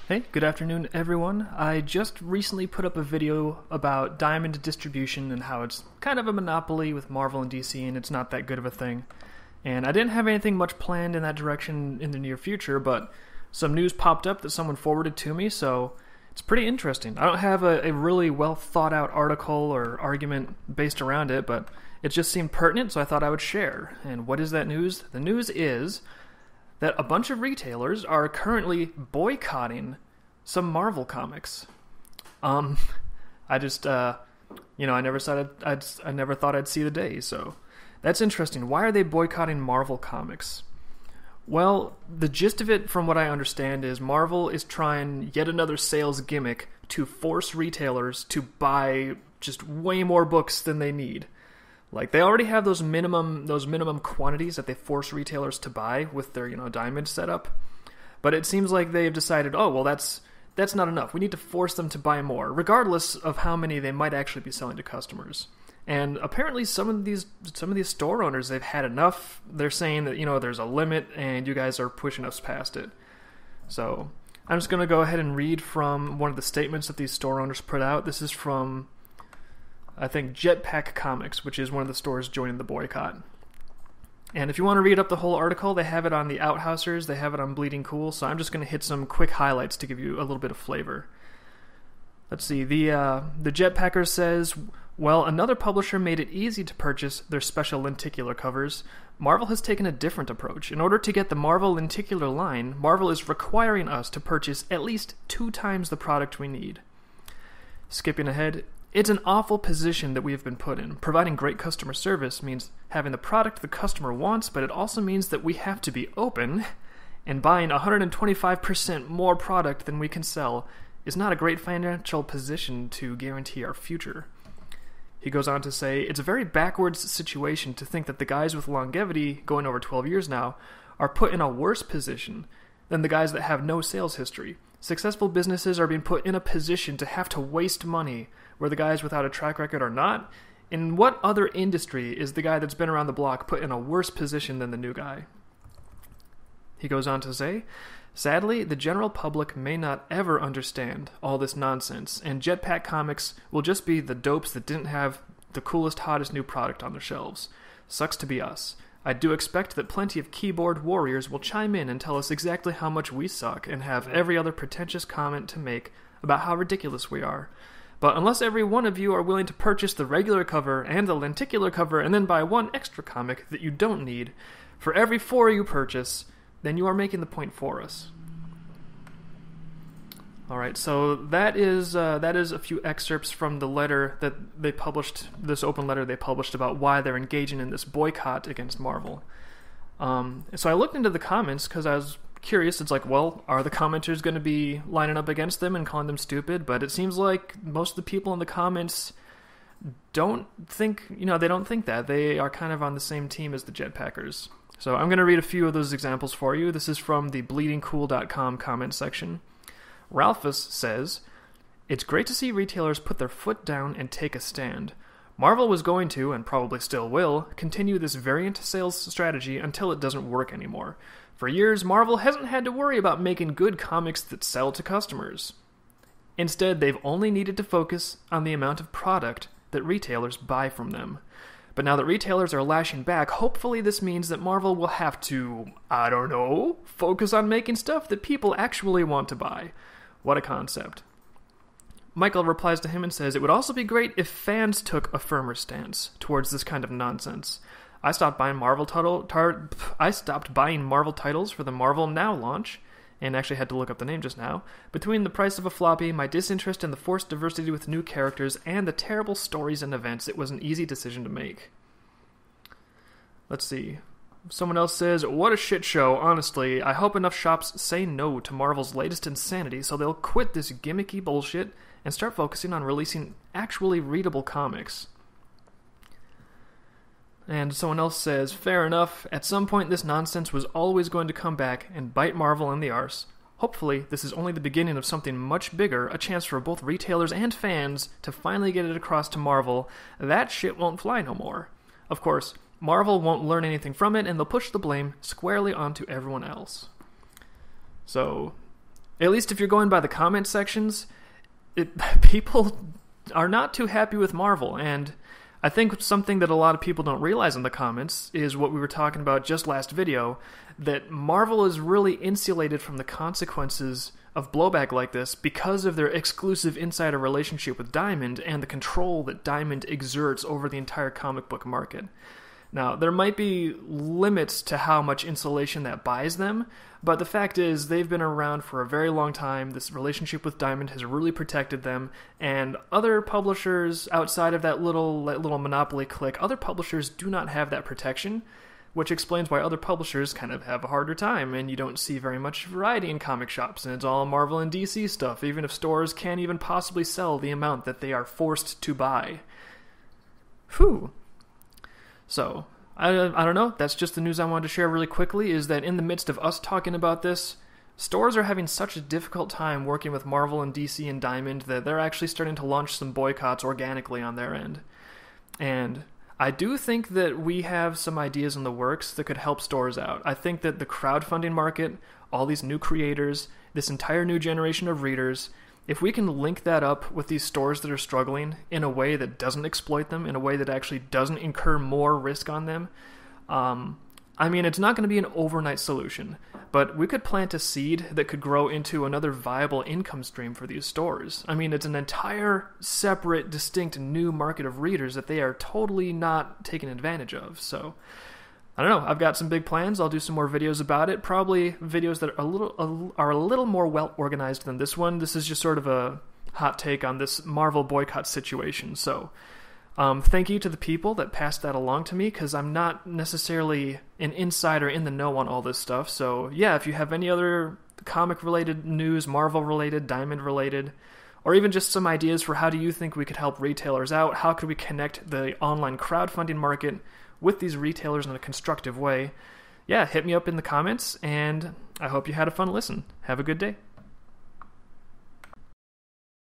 Hey, good afternoon everyone. I just recently put up a video about Diamond distribution and how it's kind of a monopoly with Marvel and DC and it's not that good of a thing. And I didn't have anything much planned in that direction in the near future, but some news popped up that someone forwarded to me, so it's pretty interesting. I don't have a really well thought out article or argument based around it, but it just seemed pertinent, so I thought I would share. And what is that news? The news is that a bunch of retailers are currently boycotting some Marvel comics. I just, I never thought I'd see the day, so that's interesting. Why are they boycotting Marvel comics? Well, the gist of it, from what I understand, is Marvel is trying yet another sales gimmick to force retailers to buy just way more books than they need. Like, they already have those minimum quantities that they force retailers to buy with their, Diamond setup. But it seems like they've decided, oh, well, that's not enough. We need to force them to buy more, regardless of how many they might actually be selling to customers. And apparently some of these store owners, they've had enough. They're saying that, there's a limit and you guys are pushing us past it. So I'm just going to go ahead and read from one of the statements that these store owners put out. This is from, I think, Jetpack Comics, which is one of the stores joining the boycott. And if you want to read up the whole article, they have it on the Outhousers, they have it on Bleeding Cool, so I'm just going to hit some quick highlights to give you a little bit of flavor. Let's see, the Jetpacker says, well, another publisher made it easy to purchase their special Lenticular covers. Marvel has taken a different approach. In order to get the Marvel Lenticular line, Marvel is requiring us to purchase at least 2 times the product we need. Skipping ahead, it's an awful position that we have been put in. Providing great customer service means having the product the customer wants, but it also means that we have to be open, and buying 125% more product than we can sell is not a great financial position to guarantee our future. He goes on to say, it's a very backwards situation to think that the guys with longevity, going over 12 years now, are put in a worse position than the guys that have no sales history. Successful businesses are being put in a position to have to waste money, where the guys without a track record are not. In what other industry is the guy that's been around the block put in a worse position than the new guy? He goes on to say, sadly, the general public may not ever understand all this nonsense, and Jetpack Comics will just be the dopes that didn't have the coolest, hottest new product on their shelves. Sucks to be us. I do expect that plenty of keyboard warriors will chime in and tell us exactly how much we suck and have every other pretentious comment to make about how ridiculous we are. But unless every one of you are willing to purchase the regular cover and the lenticular cover and then buy one extra comic that you don't need for every 4 you purchase, then you are making the point for us. Alright, so that is a few excerpts from the letter that they published, this open letter they published about why they're engaging in this boycott against Marvel. So I looked into the comments because I was curious. It's like, well, are the commenters going to be lining up against them and calling them stupid? But it seems like most of the people in the comments don't think that. They are kind of on the same team as the Jetpackers. So I'm going to read a few of those examples for you. This is from the bleedingcool.com comment section. Ralphus says, it's great to see retailers put their foot down and take a stand. Marvel was going to, and probably still will, continue this variant sales strategy until it doesn't work anymore. For years, Marvel hasn't had to worry about making good comics that sell to customers. Instead, they've only needed to focus on the amount of product that retailers buy from them. But now that retailers are lashing back, hopefully this means that Marvel will have to, focus on making stuff that people actually want to buy. What a concept. Michael replies to him and says, it would also be great if fans took a firmer stance towards this kind of nonsense. I stopped buying Marvel titles for the Marvel Now launch, and actually had to look up the name just now. Between the price of a floppy, my disinterest in the forced diversity with new characters, and the terrible stories and events, it was an easy decision to make. Let's see. Someone else says, what a shit show, honestly. I hope enough shops say no to Marvel's latest insanity so they'll quit this gimmicky bullshit and start focusing on releasing actually readable comics. And someone else says, fair enough, at some point this nonsense was always going to come back and bite Marvel in the arse. Hopefully, this is only the beginning of something much bigger, a chance for both retailers and fans to finally get it across to Marvel. That shit won't fly no more. Of course, Marvel won't learn anything from it, and they'll push the blame squarely onto everyone else. So, at least if you're going by the comment sections, people are not too happy with Marvel, and I think something that a lot of people don't realize in the comments is what we were talking about just last video, that Marvel is really insulated from the consequences of blowback like this because of their exclusive insider relationship with Diamond and the control that Diamond exerts over the entire comic book market. Now, there might be limits to how much insulation that buys them, but the fact is they've been around for a very long time. This relationship with Diamond has really protected them, and other publishers outside of that little monopoly clique, other publishers do not have that protection, which explains why other publishers kind of have a harder time, and you don't see very much variety in comic shops, and it's all Marvel and DC stuff, even if stores can't even possibly sell the amount that they are forced to buy. Whew. So, I don't know, that's just the news I wanted to share really quickly, is that in the midst of us talking about this, stores are having such a difficult time working with Marvel and DC and Diamond that they're actually starting to launch some boycotts organically on their end. And I do think that we have some ideas in the works that could help stores out. I think that the crowdfunding market, all these new creators, this entire new generation of readers, if we can link that up with these stores that are struggling in a way that doesn't exploit them, in a way that actually doesn't incur more risk on them, I mean, it's not going to be an overnight solution, but we could plant a seed that could grow into another viable income stream for these stores. I mean, it's an entire separate, distinct new market of readers that they are totally not taking advantage of. So, I don't know, I've got some big plans. I'll do some more videos about it, probably videos that are a little more well organized than this one. This is just sort of a hot take on this Marvel boycott situation. So, thank you to the people that passed that along to me, because I'm not necessarily an insider in the know on all this stuff. So yeah, if you have any other comic-related news, Marvel-related, Diamond-related, or even just some ideas for how do you think we could help retailers out, how could we connect the online crowdfunding market with these retailers in a constructive way, yeah, hit me up in the comments, and I hope you had a fun listen. Have a good day.